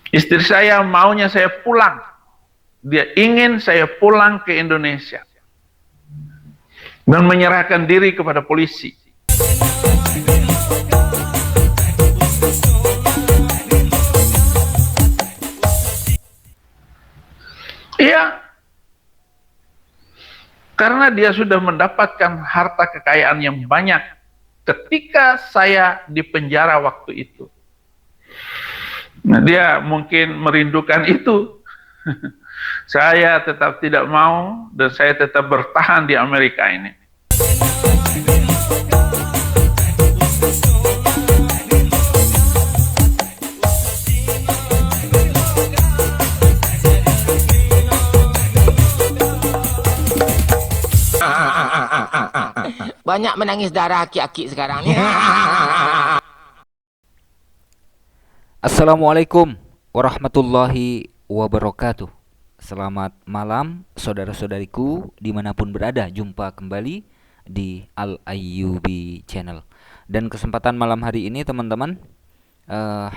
Istri saya maunya saya pulang. Dia ingin saya pulang ke Indonesia dan menyerahkan diri kepada polisi. Iya, karena dia sudah mendapatkan harta kekayaan yang banyak ketika saya di penjara waktu itu. Nah, dia mungkin merindukan itu. Saya tetap tidak mau dan saya tetap bertahan di Amerika ini. Banyak menangis darah aki-aki sekarang ni. Assalamualaikum warahmatullahi wabarakatuh. Selamat malam saudara-saudariku dimanapun berada. Jumpa kembali di Al Ayyubi Channel. Dan kesempatan malam hari ini teman-teman,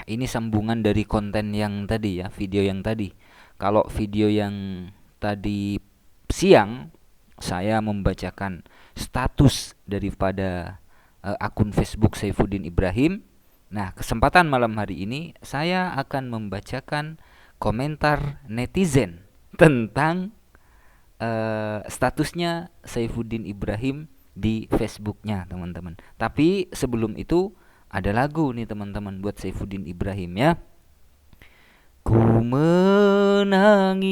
ini sambungan dari konten yang tadi ya, video yang tadi. Kalau video yang tadi siang saya membacakan status daripada akun Facebook Saifuddin Ibrahim. Nah, kesempatan malam hari ini saya akan membacakan komentar netizen tentang statusnya Saifuddin Ibrahim di Facebooknya, teman-teman. Tapi sebelum itu ada lagu nih teman-teman buat Saifuddin Ibrahim ya. Ku menangis,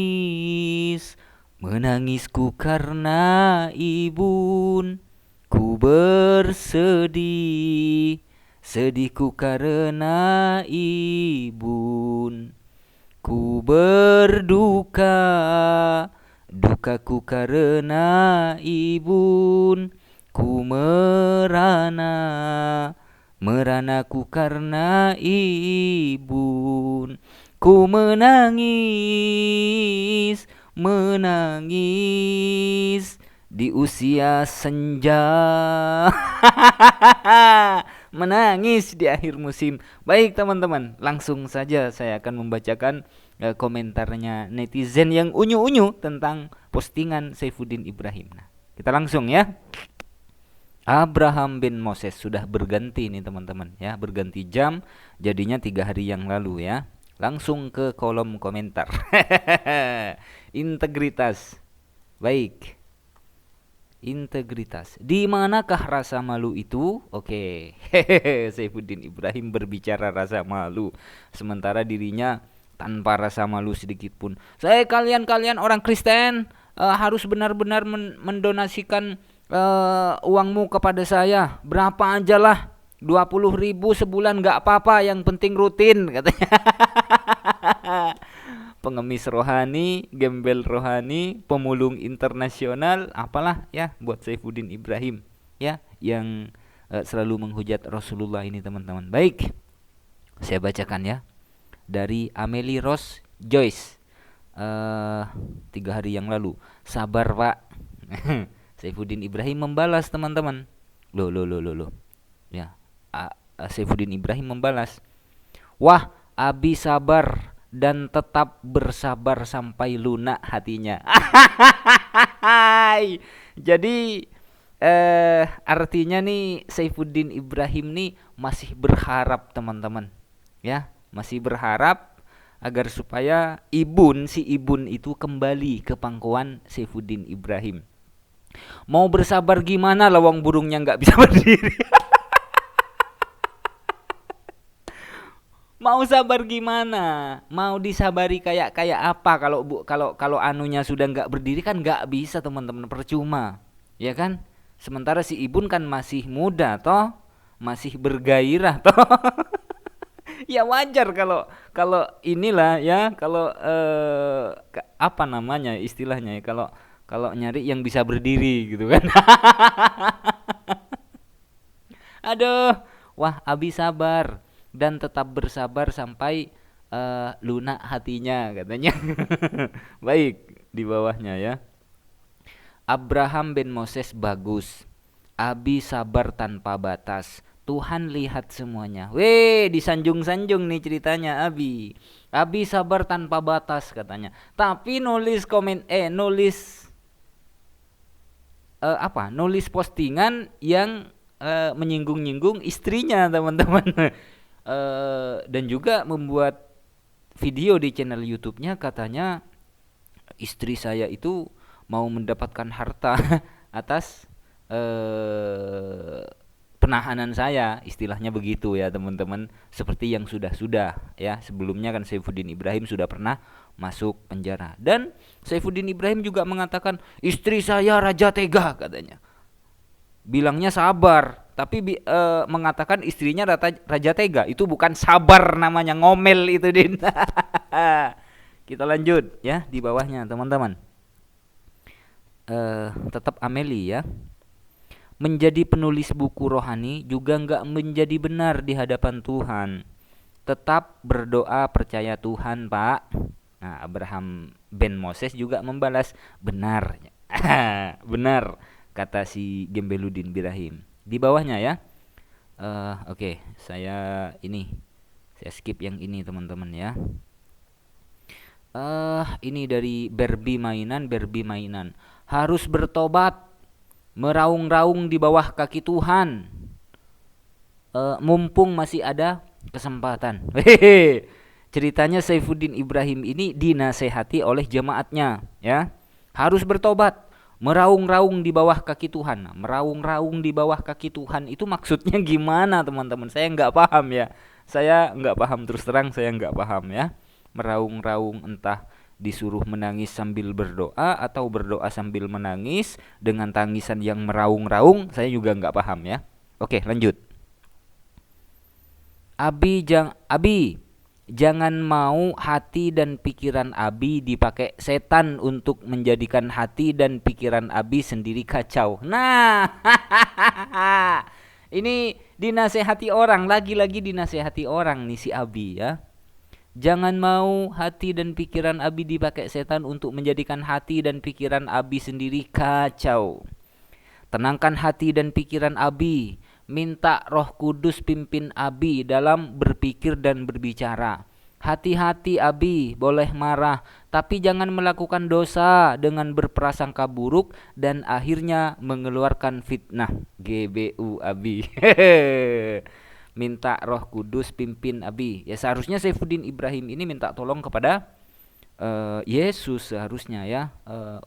menangisku karena ibun. Ku bersedih, sedihku karena ibun. Ku berduka, dukaku karena ibun. Ku merana, meranaku karena ibun. Ku menangis, menangis di usia senja. Menangis di akhir musim. Baik teman-teman, langsung saja saya akan membacakan komentarnya netizen yang unyu-unyu tentang postingan Saifuddin Ibrahim. Nah, kita langsung ya. Abraham bin Moses sudah berganti nih teman-teman ya, berganti jam, jadinya 3 hari yang lalu ya. Langsung ke kolom komentar. Integritas. Baik. Integritas. Di manakah rasa malu itu? Oke. Saifuddin Ibrahim berbicara rasa malu, sementara dirinya tanpa rasa malu sedikit pun. Saya kalian orang Kristen harus benar-benar mendonasikan uangmu kepada saya. Berapa aja lah. 20.000 sebulan gak apa-apa, yang penting rutin katanya. Pengemis rohani, gembel rohani, pemulung internasional, apalah ya buat Saifuddin Ibrahim ya, yang selalu menghujat Rasulullah ini teman-teman. Baik, saya bacakan ya dari Amelie Rose Joyce 3 hari yang lalu. Sabar pak. Saifuddin Ibrahim membalas teman-teman. Loh ya, Saifuddin Ibrahim membalas, wah Abi sabar dan tetap bersabar sampai lunak hatinya. Jadi artinya nih Saifuddin Ibrahim nih masih berharap teman-teman ya, masih berharap agar supaya si ibun itu kembali ke pangkuan Saifuddin Ibrahim. Mau bersabar gimana lawang burungnya nggak bisa berdiri. Mau sabar gimana? Mau disabari kayak apa kalau anunya sudah nggak berdiri kan nggak bisa teman-teman, percuma, ya kan? Sementara si ibun kan masih muda toh, masih bergairah toh. Ya wajar kalau kalau inilah ya, kalau apa namanya istilahnya ya, kalau kalau nyari yang bisa berdiri gitu kan. Aduh, wah Abi sabar dan tetap bersabar sampai lunak hatinya katanya. Baik, di bawahnya ya. Abraham bin Moses bagus. Abi sabar tanpa batas. Tuhan lihat semuanya. Weh, disanjung-sanjung nih ceritanya Abi. Abi sabar tanpa batas katanya. Tapi nulis nulis postingan yang menyinggung-nyinggung istrinya, teman-teman. Dan juga membuat video di channel YouTube-nya, katanya istri saya itu mau mendapatkan harta atas penahanan saya, istilahnya begitu ya teman-teman. Seperti yang sudah ya, sebelumnya kan Saifuddin Ibrahim sudah pernah masuk penjara. Dan Saifuddin Ibrahim juga mengatakan istri saya raja tega katanya. Bilangnya sabar, tapi mengatakan istrinya raja tega. Itu bukan sabar namanya, ngomel itu, Din. Kita lanjut ya di bawahnya teman-teman. Tetap Ameli ya. Menjadi penulis buku rohani juga enggak menjadi benar di hadapan Tuhan. Tetap berdoa percaya Tuhan, Pak. Nah, Abraham Ben Moses juga membalas, benar. Benar, kata si Gembeludin Birahim. Di bawahnya ya. Oke, saya skip yang ini teman-teman ya. Ini dari Berbi mainan. Harus bertobat, meraung-raung di bawah kaki Tuhan. Mumpung masih ada kesempatan. Ceritanya Saifuddin Ibrahim ini dinasehati oleh jemaatnya ya. Harus bertobat, meraung-raung di bawah kaki Tuhan. Nah, meraung-raung di bawah kaki Tuhan itu maksudnya gimana teman-teman? Saya nggak paham ya. Saya nggak paham, terus terang saya nggak paham ya. Meraung-raung entah disuruh menangis sambil berdoa atau berdoa sambil menangis dengan tangisan yang meraung-raung, saya juga nggak paham ya. Oke, lanjut. Abi, jangan mau hati dan pikiran Abi dipakai setan untuk menjadikan hati dan pikiran Abi sendiri kacau. Nah, ini dinasehati orang, lagi-lagi dinasehati orang nih si Abi ya. Jangan mau hati dan pikiran Abi dipakai setan untuk menjadikan hati dan pikiran Abi sendiri kacau. Tenangkan hati dan pikiran Abi. Minta Roh Kudus pimpin Abi dalam berpikir dan berbicara. Hati-hati Abi, boleh marah, tapi jangan melakukan dosa dengan berprasangka buruk dan akhirnya mengeluarkan fitnah. GBU Abi. Minta Roh Kudus pimpin Abi. Ya seharusnya Saifuddin Ibrahim ini minta tolong kepada Yesus seharusnya ya.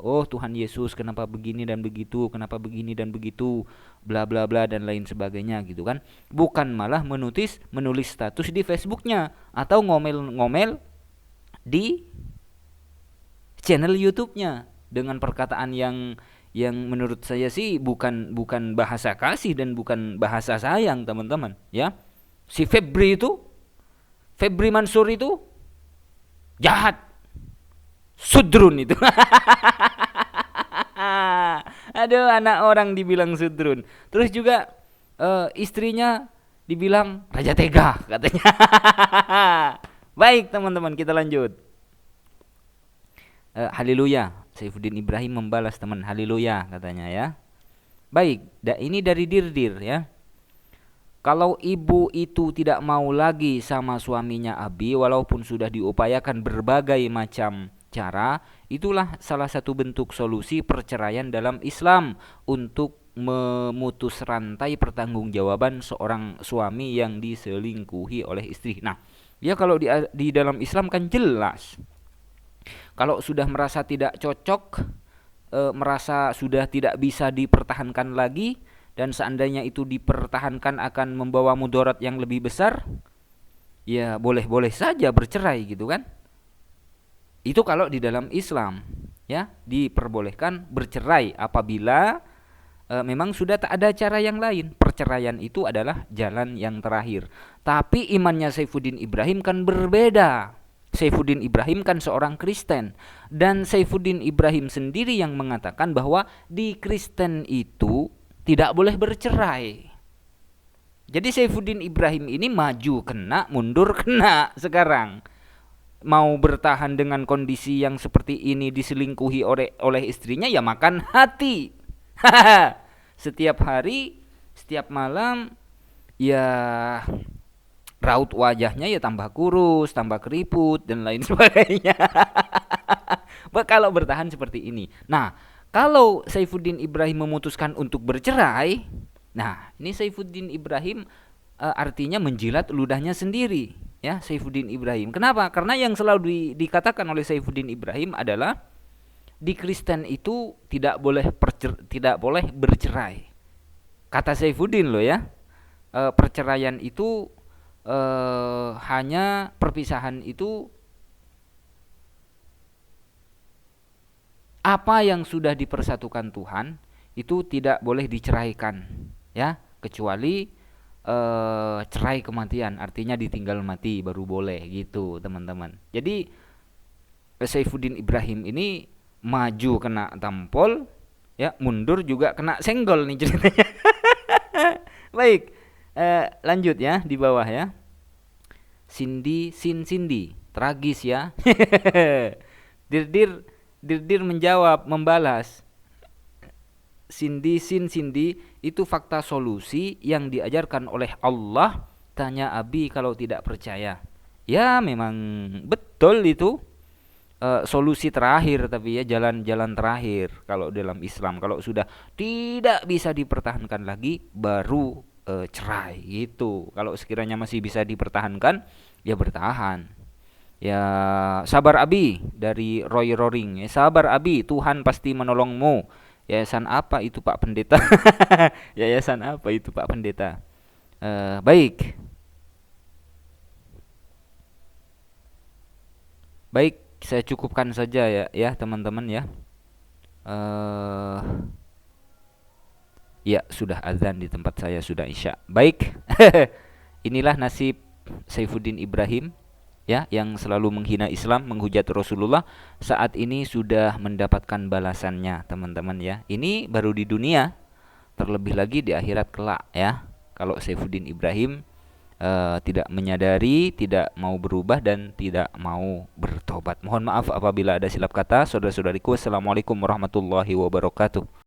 Oh Tuhan Yesus, kenapa begini dan begitu, kenapa begini dan begitu, bla bla bla dan lain sebagainya gitu kan. Bukan malah menulis status di Facebooknya atau ngomel-ngomel di channel YouTube-nya dengan perkataan yang menurut saya sih bukan bahasa kasih dan bukan bahasa sayang teman-teman ya. Si Febri Mansur itu jahat, sudrun itu. Aduh, anak orang dibilang sudrun. Terus juga istrinya dibilang raja tega katanya. Baik teman-teman, kita lanjut. Haleluya. Saifuddin Ibrahim membalas teman, haleluya katanya ya. Baik, ini dari Dirdir ya. Kalau ibu itu tidak mau lagi sama suaminya Abi, walaupun sudah diupayakan berbagai macam cara, itulah salah satu bentuk solusi perceraian dalam Islam untuk memutus rantai pertanggungjawaban seorang suami yang diselingkuhi oleh istri. Nah, ya kalau di dalam Islam kan jelas. Kalau sudah merasa tidak cocok, merasa sudah tidak bisa dipertahankan lagi, dan seandainya itu dipertahankan akan membawa mudarat yang lebih besar, ya boleh-boleh saja bercerai gitu kan. Itu kalau di dalam Islam ya diperbolehkan bercerai apabila memang sudah tak ada cara yang lain. Perceraian itu adalah jalan yang terakhir. Tapi imannya Saifuddin Ibrahim kan berbeda. Saifuddin Ibrahim kan seorang Kristen, dan Saifuddin Ibrahim sendiri yang mengatakan bahwa di Kristen itu tidak boleh bercerai. Jadi Saifuddin Ibrahim ini maju kena, mundur kena sekarang. Mau bertahan dengan kondisi yang seperti ini, diselingkuhi oleh istrinya, ya makan hati. Setiap hari, setiap malam ya raut wajahnya ya tambah kurus, tambah keriput dan lain sebagainya. Kalau bertahan seperti ini. Nah, kalau Saifuddin Ibrahim memutuskan untuk bercerai, nah ini Saifuddin Ibrahim artinya menjilat ludahnya sendiri, ya Saifuddin Ibrahim. Kenapa? Karena yang selalu dikatakan oleh Saifuddin Ibrahim adalah di Kristen itu tidak boleh bercerai. Kata Saifuddin loh ya, perceraian itu hanya perpisahan itu apa yang sudah dipersatukan Tuhan itu tidak boleh diceraikan, ya kecuali cerai kematian, artinya ditinggal mati baru boleh gitu teman-teman. Jadi Saifuddin Ibrahim ini maju kena tampol, ya mundur juga kena senggol nih ceritanya. Baik, lanjut ya di bawah ya. Cindy, tragis ya. Dirdir Dirdir menjawab, membalas. Cindy itu fakta solusi yang diajarkan oleh Allah. Tanya Abi kalau tidak percaya. Ya memang betul itu. Solusi terakhir, tapi ya jalan-jalan terakhir kalau dalam Islam. Kalau sudah tidak bisa dipertahankan lagi baru cerai gitu. Kalau sekiranya masih bisa dipertahankan ya bertahan. Ya sabar Abi dari Roy Roring. Ya, sabar Abi, Tuhan pasti menolongmu. Yayasan apa itu Pak Pendeta? Yayasan apa itu Pak Pendeta? Baik. Baik, saya cukupkan saja ya teman-teman ya. Ya sudah azan di tempat saya, sudah isya. Baik. Inilah nasib Saifuddin Ibrahim ya yang selalu menghina Islam, menghujat Rasulullah, saat ini sudah mendapatkan balasannya teman-teman ya. Ini baru di dunia, terlebih lagi di akhirat kelak ya. Kalau Saifuddin Ibrahim tidak menyadari, tidak mau berubah dan tidak mau bertobat. Mohon maaf apabila ada silap kata. Saudara-saudariku, assalamualaikum warahmatullahi wabarakatuh.